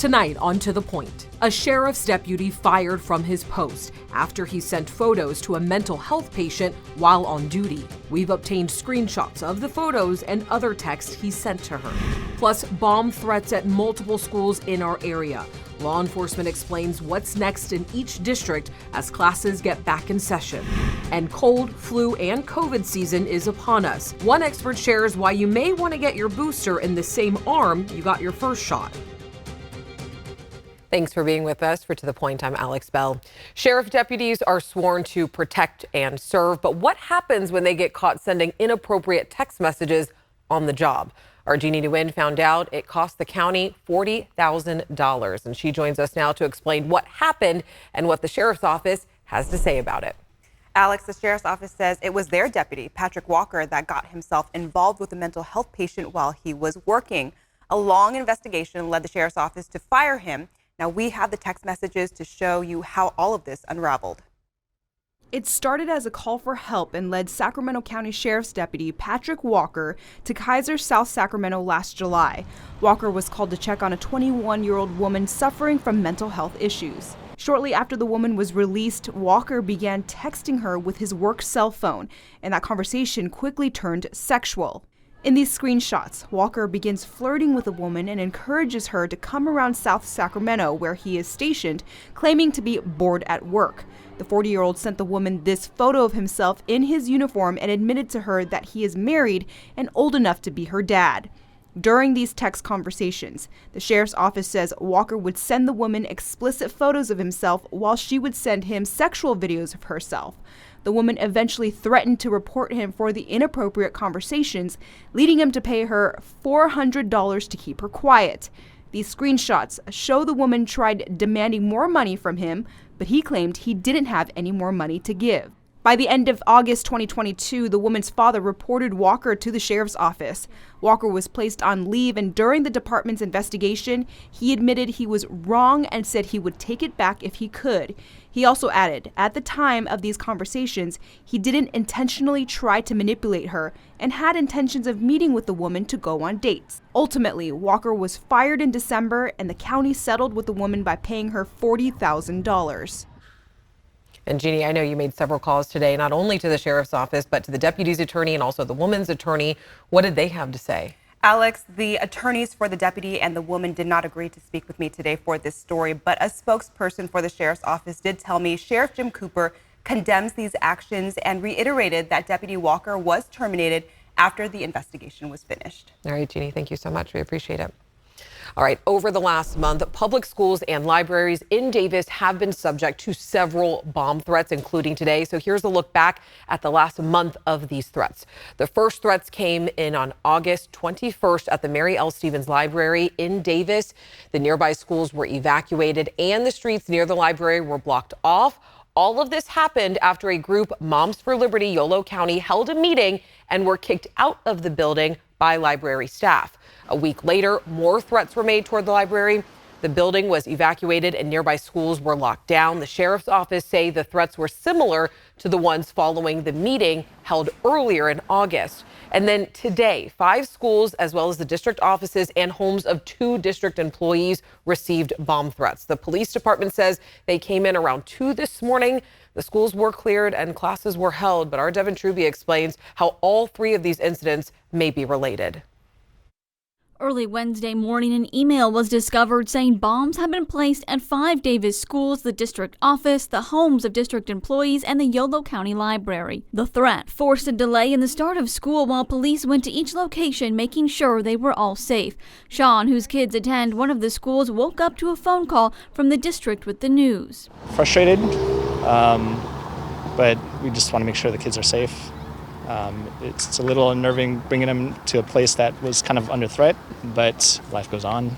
Tonight on To The Point, a sheriff's deputy fired from his post after he sent photos to a mental health patient while on duty. We've obtained screenshots of the photos and other texts he sent to her. Plus, bomb threats at multiple schools in our area. Law enforcement explains what's next in each district as classes get back in session. And cold, flu, and COVID season is upon us. One expert shares why you may want to get your booster in the same arm you got your first shot. Thanks for being with us. For To The Point, I'm Alex Bell. Sheriff deputies are sworn to protect and serve, but what happens when they get caught sending inappropriate text messages on the job? Our Jeannie Nguyen found out it cost the county $40,000, and she joins us now to explain what happened and what the sheriff's office has to say about it. Alex, the sheriff's office says it was their deputy, Patrick Walker, that got himself involved with a mental health patient while he was working. A long investigation led the sheriff's office to fire him. Now we have the text messages to show you how all of this unraveled. It started as a call for help and led Sacramento County Sheriff's Deputy Patrick Walker to Kaiser, South Sacramento last July. Walker was called to check on a 21-year-old woman suffering from mental health issues. Shortly after the woman was released, Walker began texting her with his work cell phone, and that conversation quickly turned sexual. In these screenshots, Walker begins flirting with a woman and encourages her to come around South Sacramento, where he is stationed, claiming to be bored at work. The 40-year-old sent the woman this photo of himself in his uniform and admitted to her that he is married and old enough to be her dad. During these text conversations, the sheriff's office says Walker would send the woman explicit photos of himself while she would send him sexual videos of herself. The woman eventually threatened to report him for the inappropriate conversations, leading him to pay her $400 to keep her quiet. These screenshots show the woman tried demanding more money from him, but he claimed he didn't have any more money to give. By the end of August 2022, the woman's father reported Walker to the sheriff's office. Walker was placed on leave, and during the department's investigation, he admitted he was wrong and said he would take it back if he could. He also added, at the time of these conversations, he didn't intentionally try to manipulate her and had intentions of meeting with the woman to go on dates. Ultimately, Walker was fired in December, and the county settled with the woman by paying her $40,000. And Jeannie, I know you made several calls today, not only to the sheriff's office, but to the deputy's attorney and also the woman's attorney. What did they have to say? Alex, the attorneys for the deputy and the woman did not agree to speak with me today for this story, but a spokesperson for the sheriff's office did tell me Sheriff Jim Cooper condemns these actions and reiterated that Deputy Walker was terminated after the investigation was finished. All right, Jeannie, thank you so much. We appreciate it. All right, over the last month, public schools and libraries in Davis have been subject to several bomb threats, including today. So here's a look back at the last month of these threats. The first threats came in on August 21st at the Mary L. Stevens Library in Davis. The nearby schools were evacuated and the streets near the library were blocked off. All of this happened after a group, Moms for Liberty Yolo County, held a meeting and were kicked out of the building by library staff. A week later, more threats were made toward the library. The building was evacuated and nearby schools were locked down. The sheriff's office say the threats were similar to the ones following the meeting held earlier in August. And then today, 5 schools, as well as the district offices and homes of 2 district employees, received bomb threats. The police department says they came in around 2 this morning. The schools were cleared and classes were held, but our Devin Truby explains how all 3 of these incidents may be related. Early Wednesday morning, an email was discovered saying bombs have been placed at 5 Davis schools, the district office, the homes of district employees, and the Yolo County Library. The threat forced a delay in the start of school while police went to each location, making sure they were all safe. Sean, whose kids attend one of the schools, woke up to a phone call from the district with the news. Frustrated, but we just want to make sure the kids are safe. It's a little unnerving bringing him to a place that was kind of under threat, but life goes on.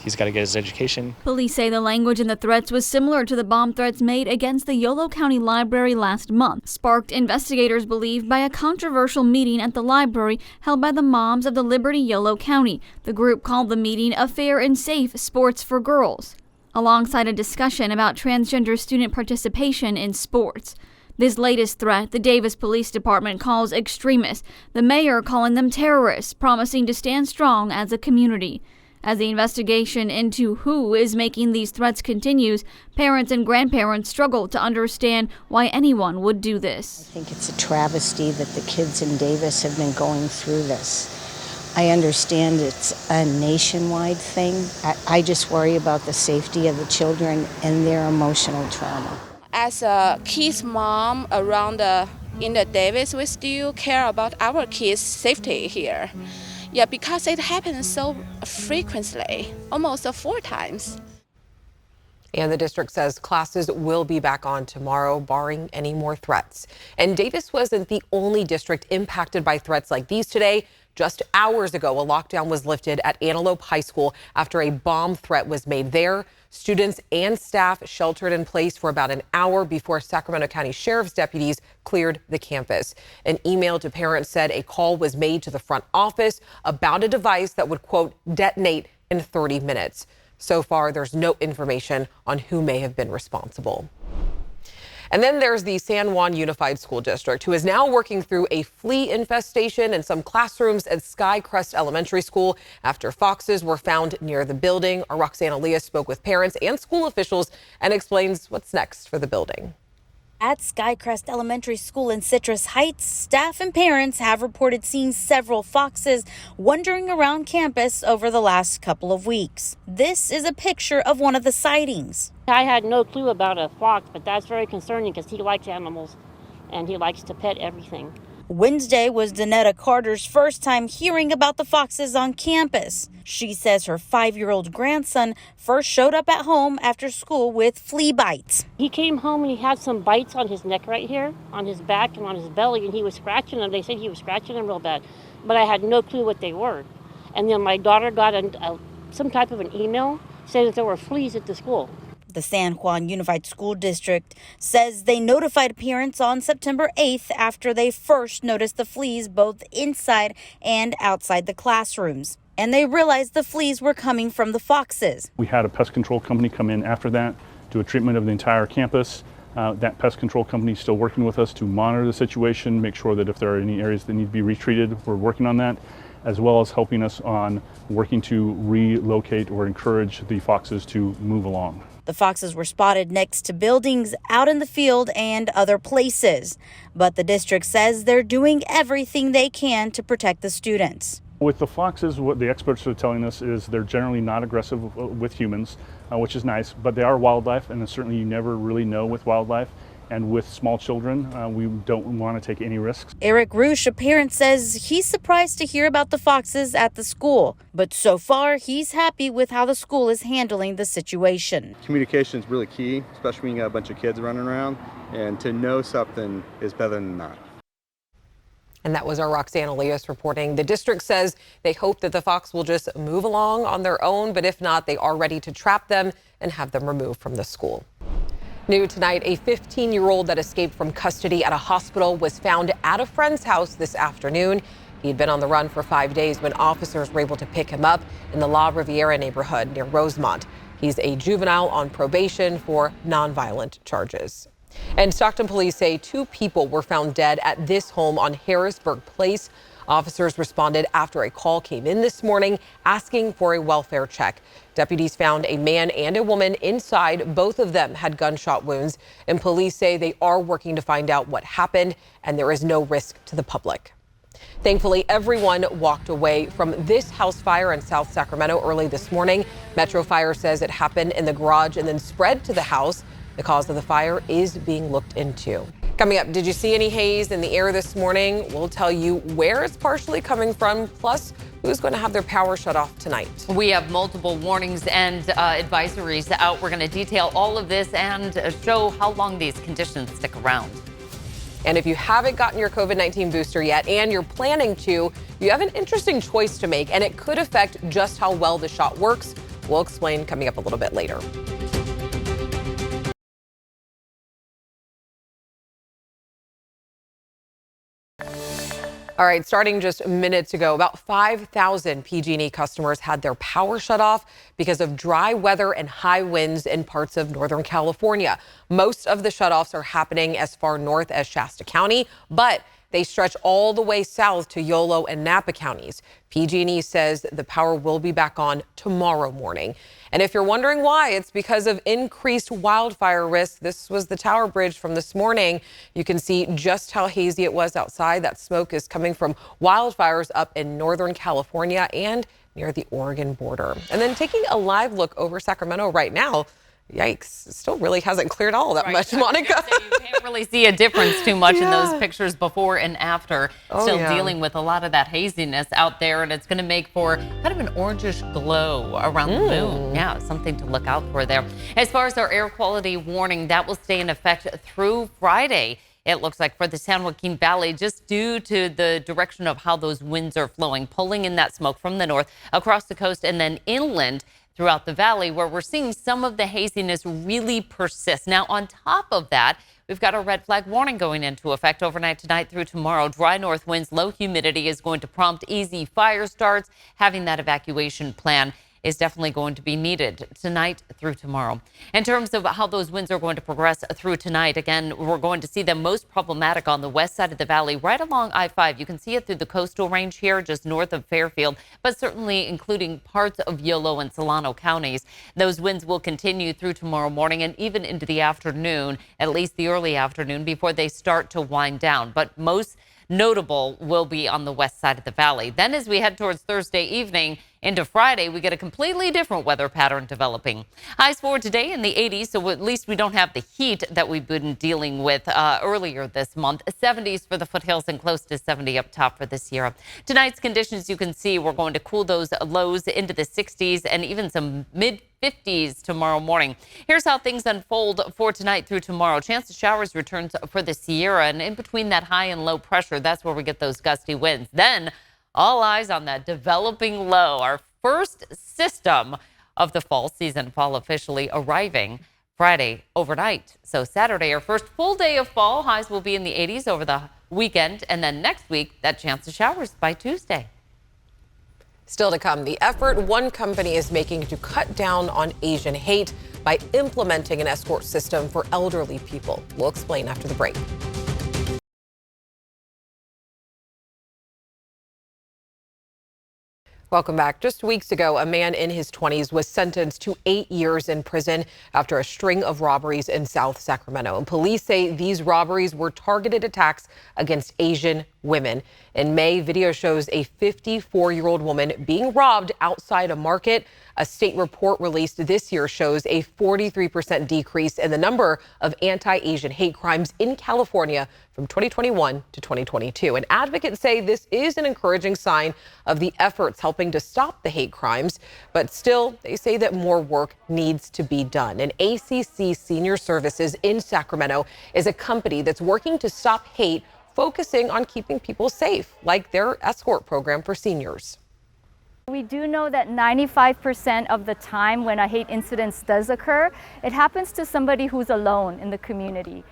He's got to get his education. Police say the language in the threats was similar to the bomb threats made against the Yolo County Library last month, sparked, investigators believe, by a controversial meeting at the library held by the Moms of the Liberty Yolo County. The group called the meeting a fair and safe sports for girls, alongside a discussion about transgender student participation in sports. This latest threat, the Davis Police Department calls extremists, the mayor calling them terrorists, promising to stand strong as a community. As the investigation into who is making these threats continues, parents and grandparents struggle to understand why anyone would do this. I think it's a travesty that the kids in Davis have been going through this. I understand it's a nationwide thing. I just worry about the safety of the children and their emotional trauma. As a kid's mom around in the Davis, we still care about our kids' safety here. Yeah, because it happens so frequently, almost 4 times. And the district says classes will be back on tomorrow, barring any more threats. And Davis wasn't the only district impacted by threats like these today. Just hours ago, a lockdown was lifted at Antelope High School after a bomb threat was made there. Students and staff sheltered in place for about an hour before Sacramento County Sheriff's deputies cleared the campus. An email to parents said a call was made to the front office about a device that would, quote, detonate in 30 minutes. So far, there's no information on who may have been responsible. And then there's the San Juan Unified School District, who is now working through a flea infestation in some classrooms at Skycrest Elementary School after foxes were found near the building. Our Roxanne Elias spoke with parents and school officials and explains what's next for the building. At Skycrest Elementary School in Citrus Heights, staff and parents have reported seeing several foxes wandering around campus over the last couple of weeks. This is a picture of one of the sightings. I had no clue about a fox, but that's very concerning because he likes animals and he likes to pet everything. Wednesday was Danetta Carter's first time hearing about the foxes on campus. She says her 5-year-old grandson first showed up at home after school with flea bites. He came home and he had some bites on his neck right here, on his back and on his belly, and he was scratching them. They said he was scratching them real bad, but I had no clue what they were. And then my daughter got some type of an email saying that there were fleas at the school. The San Juan Unified School District says they notified parents on September 8th after they first noticed the fleas both inside and outside the classrooms. And they realized the fleas were coming from the foxes. We had a pest control company come in after that, do a treatment of the entire campus. That pest control company is still working with us to monitor the situation, make sure that if there are any areas that need to be retreated, we're working on that, as well as helping us on working to relocate or encourage the foxes to move along. The foxes were spotted next to buildings, out in the field, and other places. But the district says they're doing everything they can to protect the students. With the foxes, what the experts are telling us is they're generally not aggressive with humans, which is nice, but they are wildlife, and certainly you never really know with wildlife. And with small children, we don't want to take any risks. Eric Roosh, a parent, says he's surprised to hear about the foxes at the school. But so far, he's happy with how the school is handling the situation. Communication is really key, especially when you got a bunch of kids running around. And to know something is better than not. And that was our Roxanne Elias reporting. The district says they hope that the fox will just move along on their own, but if not, they are ready to trap them and have them removed from the school. New tonight, a 15-year-old that escaped from custody at a hospital was found at a friend's house this afternoon. He had been on the run for 5 days when officers were able to pick him up in the La Riviera neighborhood near Rosemont. He's a juvenile on probation for nonviolent charges. And Stockton police say 2 people were found dead at this home on Harrisburg Place. Officers responded after a call came in this morning asking for a welfare check. Deputies found a man and a woman inside. Both of them had gunshot wounds, and police say they are working to find out what happened, and there is no risk to the public. Thankfully, everyone walked away from this house fire in South Sacramento early this morning. Metro Fire says it happened in the garage and then spread to the house. The cause of the fire is being looked into. Coming up, did you see any haze in the air this morning? We'll tell you where it's partially coming from, plus who's going to have their power shut off tonight. We have multiple warnings and advisories out. We're going to detail all of this and show how long these conditions stick around. And if you haven't gotten your COVID-19 booster yet and you're planning to, you have an interesting choice to make, and it could affect just how well the shot works. We'll explain coming up a little bit later. All right, starting just minutes ago, about 5,000 PG&E customers had their power shut off because of dry weather and high winds in parts of Northern California. Most of the shutoffs are happening as far north as Shasta County, but they They stretch all the way south to Yolo and Napa counties. PG&E says the power will be back on tomorrow morning. And if you're wondering why, it's because of increased wildfire risk. This was the Tower Bridge from this morning. You can see just how hazy it was outside. That smoke is coming from wildfires up in Northern California and near the Oregon border. And then taking a live look over Sacramento right now. Yikes, it still really hasn't cleared all that much, Monica. You can't really see a difference too much in those pictures before and after. Still dealing with a lot of that haziness out there, and it's going to make for kind of an orangish glow around the moon. Yeah, something to look out for there. As far as our air quality warning, that will stay in effect through Friday. It looks like for the San Joaquin Valley, just due to the direction of how those winds are flowing, pulling in that smoke from the north across the coast and then inland throughout the valley, where we're seeing some of the haziness really persist. Now, on top of that, we've got a red flag warning going into effect overnight tonight through tomorrow. Dry north winds, low humidity is going to prompt easy fire starts. Having that evacuation plan is definitely going to be needed tonight through tomorrow. In terms of how those winds are going to progress through tonight, again, we're going to see them most problematic on the west side of the valley, right along I-5. You can see it through the coastal range here, just north of Fairfield, but certainly including parts of Yolo and Solano counties. Those winds will continue through tomorrow morning and even into the afternoon, at least the early afternoon, before they start to wind down. But most notable will be on the west side of the valley. Then as we head towards Thursday evening into Friday, we get a completely different weather pattern developing. Highs for today in the 80s, so at least we don't have the heat that we've been dealing with earlier this month. 70s for the foothills and close to 70 up top for the Sierra. Tonight's conditions, you can see we're going to cool those lows into the 60s and even some mid-50s tomorrow morning. Here's how things unfold for tonight through tomorrow. Chance of showers returns for the Sierra, and in between that high and low pressure, that's where we get those gusty winds. Then all eyes on that developing low, our first system of the fall season, fall officially arriving Friday overnight. So Saturday, our first full day of fall. Highs will be in the 80s over the weekend. And then next week, that chance of showers by Tuesday. Still to come, the effort one company is making to cut down on Asian hate by implementing an escort system for elderly people. We'll explain after the break. Welcome back. Just weeks ago, a man in his 20s was sentenced to 8 years in prison after a string of robberies in South Sacramento. And police say these robberies were targeted attacks against Asian women. In May, video shows a 54-year-old woman being robbed outside a market. A state report released this year shows a 43% decrease in the number of anti-Asian hate crimes in California from 2021 to 2022. And advocates say this is an encouraging sign of the efforts helping to stop the hate crimes. But still, they say that more work needs to be done. And ACC Senior Services in Sacramento is a company that's working to stop hate, focusing on keeping people safe, like their escort program for seniors. We do know that 95% of the time when a hate incident does occur, it happens to somebody who's alone in the community.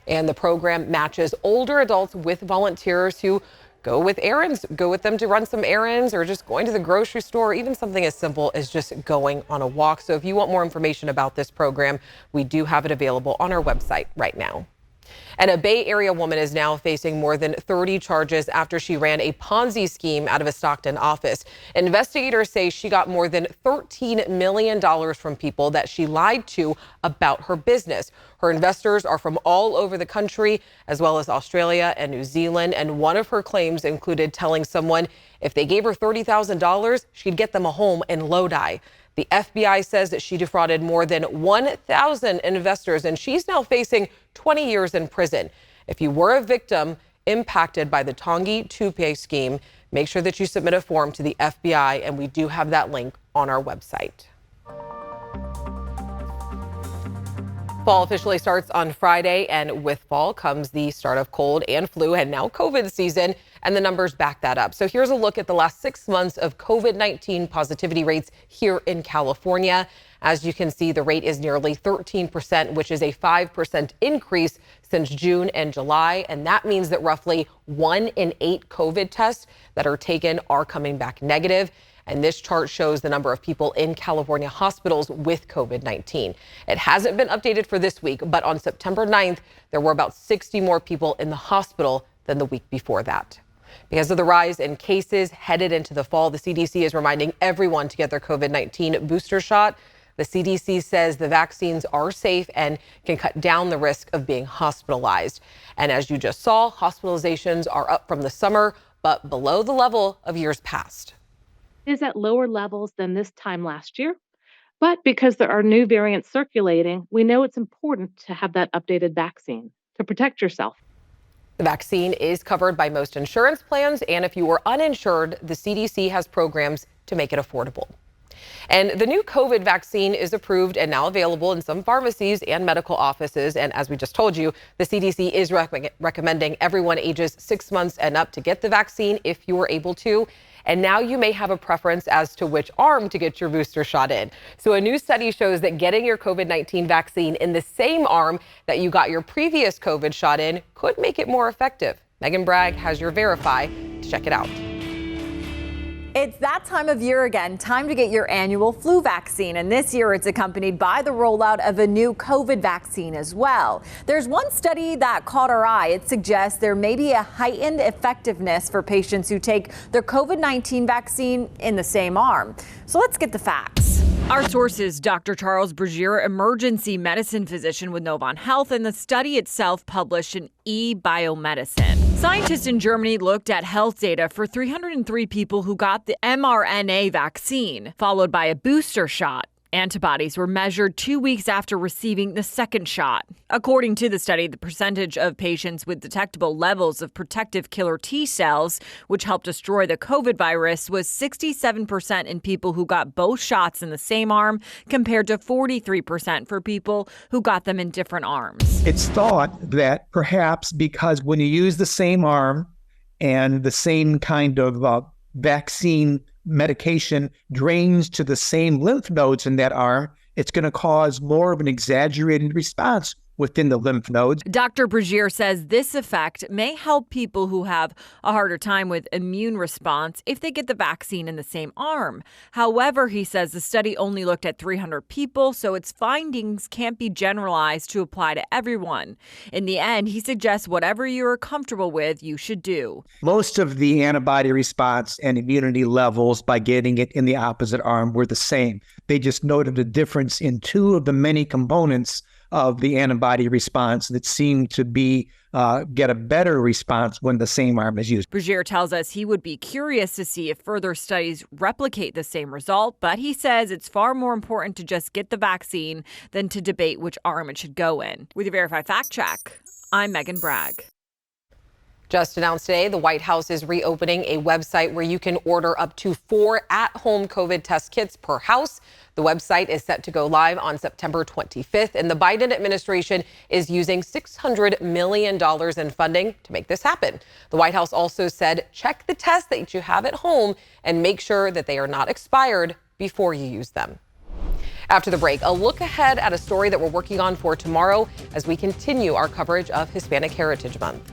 And the program matches older adults with volunteers who go with errands, go with them to run some errands, or just going to the grocery store, even something as simple as just going on a walk. So if you want more information about this program, we do have it available on our website right now. And a Bay Area woman is now facing more than 30 charges after she ran a Ponzi scheme out of a Stockton office. Investigators say she got more than $13 million from people that she lied to about her business. Her investors are from all over the country, as well as Australia and New Zealand. And one of her claims included telling someone if they gave her $30,000, she'd get them a home in Lodi. The FBI says that she defrauded more than 1,000 investors, and she's now facing 20 years in prison. If you were a victim impacted by the Tanguy Tupe scheme, make sure that you submit a form to the FBI, and we do have that link on our website. Fall officially starts on Friday, and with fall comes the start of cold and flu and now COVID season, and the numbers back that up. So here's a look at the last 6 months of COVID-19 positivity rates here in California. As you can see, the rate is nearly 13%, which is a 5% increase since June and July. And that means that roughly 1 in 8 COVID tests that are taken are coming back negative. And this chart shows the number of people in California hospitals with COVID-19. It hasn't been updated for this week, but on September 9th, there were about 60 more people in the hospital than the week before that. Because of the rise in cases headed into the fall, the CDC is reminding everyone to get their COVID-19 booster shot. The CDC says the vaccines are safe and can cut down the risk of being hospitalized. And as you just saw, hospitalizations are up from the summer, but below the level of years past. It is at lower levels than this time last year. But because there are new variants circulating, we know it's important to have that updated vaccine to protect yourself. The vaccine is covered by most insurance plans, and if you are uninsured, the CDC has programs to make it affordable. And the new COVID vaccine is approved and now available in some pharmacies and medical offices. And as we just told you, the CDC is recommending everyone ages 6 months and up to get the vaccine if you are able to. And now you may have a preference as to which arm to get your booster shot in. So a new study shows that getting your COVID-19 vaccine in the same arm that you got your previous COVID shot in could make it more effective. Megan Bragg has your Verify to check it out. It's that time of year again, time to get your annual flu vaccine. And this year it's accompanied by the rollout of a new COVID vaccine as well. There's one study that caught our eye. It suggests there may be a heightened effectiveness for patients who take their COVID-19 vaccine in the same arm. So let's get the facts. Our source is Dr. Charles Bergier, emergency medicine physician with Novant Health, and the study itself published in eBiomedicine. Scientists in Germany looked at health data for 303 people who got the mRNA vaccine, followed by a booster shot. Antibodies were measured 2 weeks after receiving the second shot. According to the study, the percentage of patients with detectable levels of protective killer T cells, which help destroy the COVID virus, was 67% in people who got both shots in the same arm, compared to 43% for people who got them in different arms. It's thought that perhaps because when you use the same arm and the same kind of vaccine medication drains to the same lymph nodes in that arm, it's going to cause more of an exaggerated response within the lymph nodes. Dr. Bergier says this effect may help people who have a harder time with immune response if they get the vaccine in the same arm. However, he says the study only looked at 300 people, so its findings can't be generalized to apply to everyone. In the end, he suggests whatever you're comfortable with, you should do. Most of the antibody response and immunity levels by getting it in the opposite arm were the same. They just noted a difference in two of the many components of the antibody response that seem to be get a better response when the same arm is used. Bergier tells us he would be curious to see if further studies replicate the same result, but he says it's far more important to just get the vaccine than to debate which arm it should go in. With your Verify Fact Check, I'm Megan Bragg. Just announced today, the White House is reopening a website where you can order up to 4 at-home COVID test kits per house. The website is set to go live on September 25th, and the Biden administration is using $600 million in funding to make this happen. The White House also said, check the tests that you have at home and make sure that they are not expired before you use them. After the break, a look ahead at a story that we're working on for tomorrow as we continue our coverage of Hispanic Heritage Month.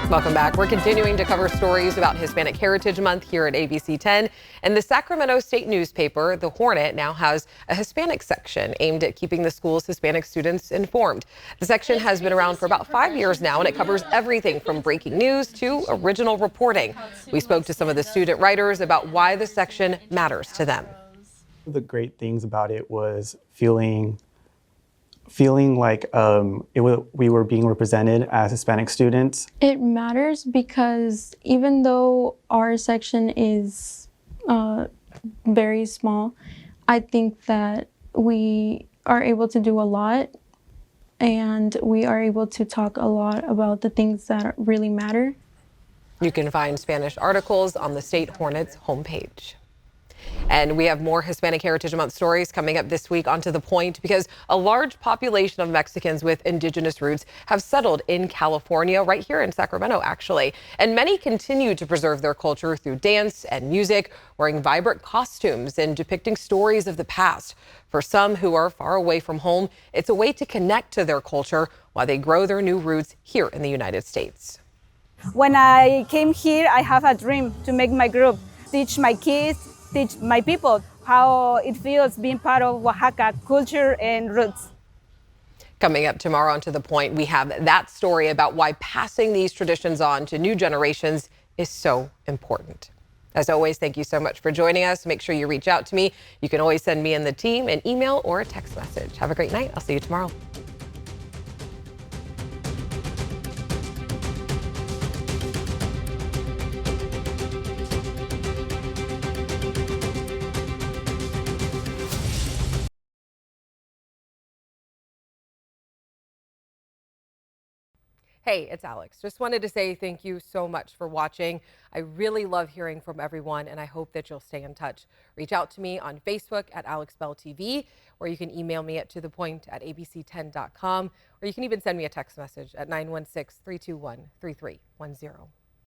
Welcome back. We're continuing to cover stories about Hispanic Heritage Month here at ABC 10. And the Sacramento State newspaper, The Hornet, now has a Hispanic section aimed at keeping the school's Hispanic students informed. The section has been around for about 5 years now, and it covers everything from breaking news to original reporting. We spoke to some of the student writers about why the section matters to them. The great things about it was feeling like we were being represented as Hispanic students. It matters because even though our section is very small, I think that we are able to do a lot, and we are able to talk a lot about the things that really matter. You can find Spanish articles on the State Hornet's homepage. And we have more Hispanic Heritage Month stories coming up this week on To The Point, because a large population of Mexicans with indigenous roots have settled in California, right here in Sacramento, actually. And many continue to preserve their culture through dance and music, wearing vibrant costumes and depicting stories of the past. For some who are far away from home, it's a way to connect to their culture while they grow their new roots here in the United States. When I came here, I have a dream to make my group, teach my kids, teach my people how it feels being part of Oaxaca culture and roots. Coming up tomorrow on To The Point, we have that story about why passing these traditions on to new generations is so important. As always, thank you so much for joining us. Make sure you reach out to me. You can always send me and the team an email or a text message. Have a great night. I'll see you tomorrow. Hey, it's Alex. Just wanted to say thank you so much for watching. I really love hearing from everyone, and I hope that you'll stay in touch. Reach out to me on Facebook at AlexBellTV, or you can email me at tothepoint@abc10.com, or you can even send me a text message at 916-321-3310.